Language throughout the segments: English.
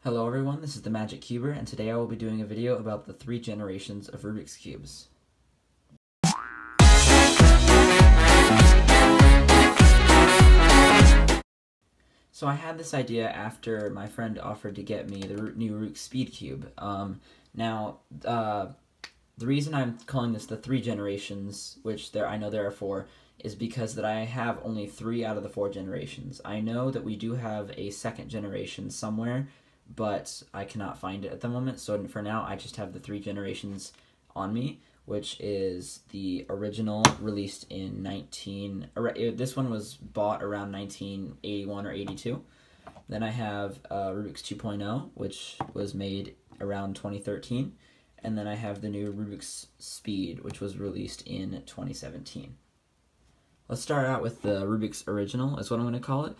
Hello everyone, this is the Magic Cuber, and today I will be doing a video about the 3 generations of Rubik's Cubes. So I had this idea after my friend offered to get me the new Rubik's Speed Cube. The reason I'm calling this the 3 generations, which I know there are 4, is because that I have only 3 out of the 4 generations. I know that we do have a 2nd generation somewhere, but I cannot find it at the moment, so for now I just have the 3 generations on me, which is the original, released in this one was bought around 1981 or 82. Then I have Rubik's 2.0, which was made around 2013, and then I have the new Rubik's Speed, which was released in 2017. Let's start out with the Rubik's Original, is what I'm going to call it.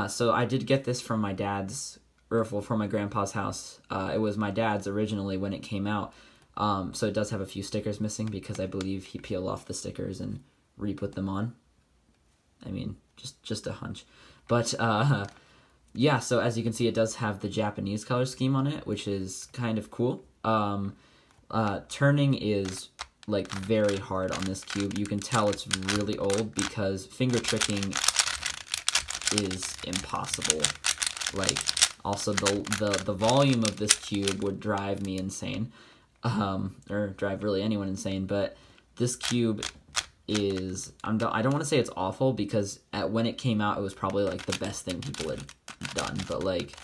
So I did get this from my dad's, or from my grandpa's house. It was my dad's originally when it came out, so it does have a few stickers missing because I believe he peeled off the stickers and re-put them on. I mean, just a hunch. But yeah, so as you can see, it does have the Japanese color scheme on it, which is kind of cool. Turning is like very hard on this cube. You can tell it's really old because finger tricking is impossible. Like, also the volume of this cube would drive me insane, or drive really anyone insane. But this cube is, I don't want to say it's awful, because when it came out, it was probably like the best thing people had done. But like,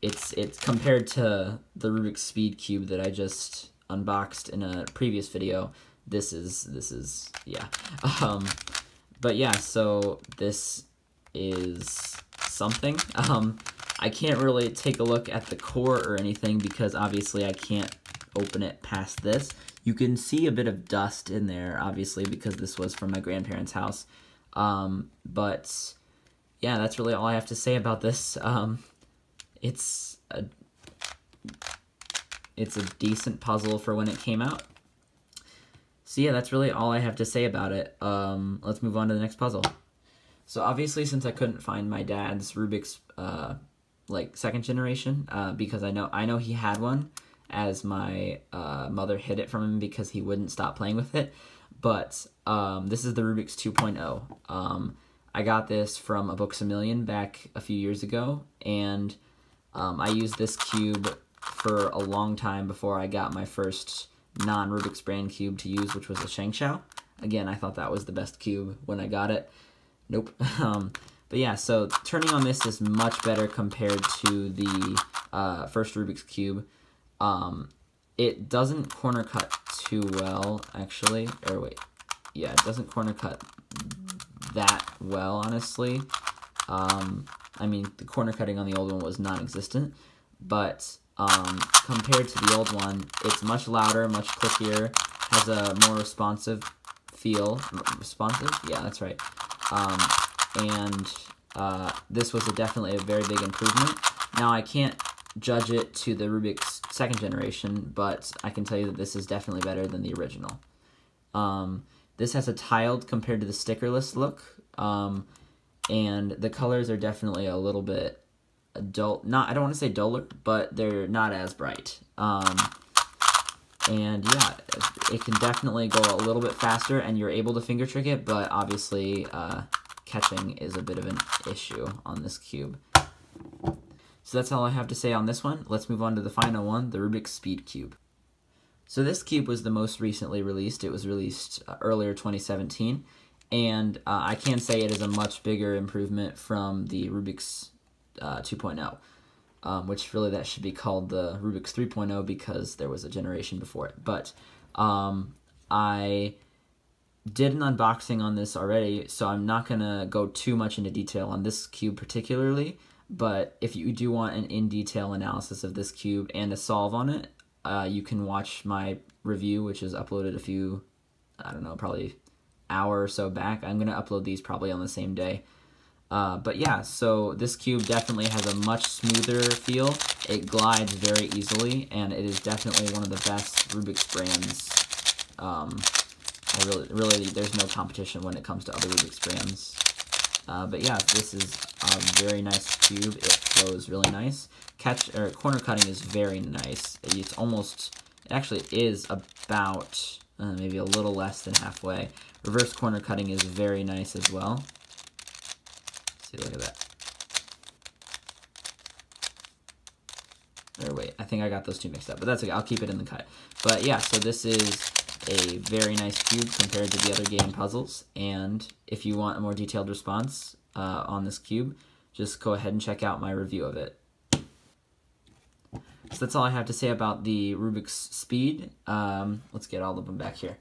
it's compared to the Rubik's Speed Cube that I just unboxed in a previous video. This is yeah. But yeah, so this is something. I can't really take a look at the core or anything because obviously I can't open it past this. You can see a bit of dust in there, obviously, because this was from my grandparents' house. But yeah, that's really all I have to say about this. It's a decent puzzle for when it came out. So yeah, that's really all I have to say about it. Let's move on to the next puzzle. So obviously, since I couldn't find my dad's Rubik's like 2nd generation, because I know he had one, as my mother hid it from him because he wouldn't stop playing with it. But this is the Rubik's 2.0. I got this from a Books-A-Million back a few years ago, and I used this cube for a long time before I got my first non-Rubik's brand cube to use, which was a Shengshao. Again, I thought that was the best cube when I got it. Nope. But yeah, so turning on this is much better compared to the first Rubik's Cube. It doesn't corner cut too well, actually. Or wait, yeah, it doesn't corner cut that well, honestly. I mean, the corner cutting on the old one was non-existent, but compared to the old one, it's much louder, much clickier, has a more responsive feel. Responsive? Yeah, that's right. And this was definitely a very big improvement. Now, I can't judge it to the Rubik's 2nd generation, but I can tell you that this is definitely better than the original. This has a tiled compared to the stickerless look, and the colors are definitely a little bit dull. I don't want to say duller, but they're not as bright. And yeah, it can definitely go a little bit faster, and you're able to finger trick it, but obviously catching is a bit of an issue on this cube. So that's all I have to say on this one. Let's move on to the final one, the Rubik's Speed Cube. So this cube was the most recently released. It was released earlier 2017, and I can say it is a much bigger improvement from the Rubik's 2.0. Which really that should be called the Rubik's 3.0 because there was a generation before it. But I did an unboxing on this already, so I'm not going to go too much into detail on this cube particularly. But if you do want an in-detail analysis of this cube and a solve on it, you can watch my review, which is uploaded a few, I don't know, probably hour or so back. I'm going to upload these probably on the same day. But yeah, so this cube definitely has a much smoother feel. It glides very easily, and it is definitely one of the best Rubik's brands. Really, there's no competition when it comes to other Rubik's brands. But yeah, this is a very nice cube. It flows really nice. Corner cutting is very nice. It's almost, it actually is about maybe a little less than halfway. Reverse corner cutting is very nice as well. See, look at that. Or wait, I think I got those two mixed up, but that's okay. I'll keep it in the cut. But yeah, so this is a very nice cube compared to the other game puzzles. And if you want a more detailed response on this cube, just go ahead and check out my review of it. So that's all I have to say about the Rubik's Speed. Let's get all of them back here.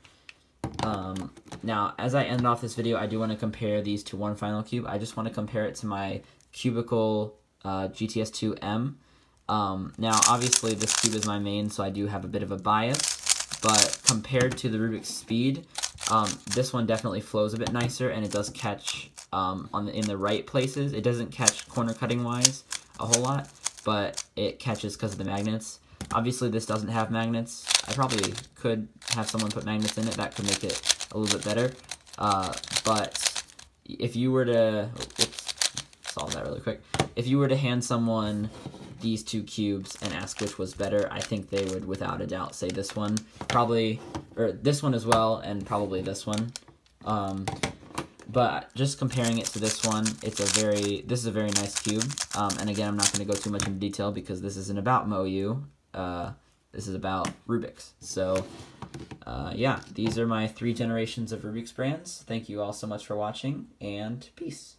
Now, as I end off this video, I do want to compare these to one final cube. I just want to compare it to my Cubicle GTS2M. Now, obviously, this cube is my main, so I do have a bit of a bias. But compared to the Rubik's Speed, this one definitely flows a bit nicer, and it does catch in the right places. It doesn't catch corner cutting wise a whole lot, but it catches because of the magnets. Obviously, this doesn't have magnets. I probably could have someone put magnets in it. That could make it a little bit better. But if you were to solve that really quick. If you were to hand someone these two cubes and ask which was better, I think they would without a doubt say this one. Probably, or this one as well, and probably this one. But just comparing it to this one, this is a very nice cube. And again, I'm not going to go too much into detail because this isn't about MoU. This is about Rubik's. So, yeah, these are my 3 generations of Rubik's brands. Thank you all so much for watching, and peace.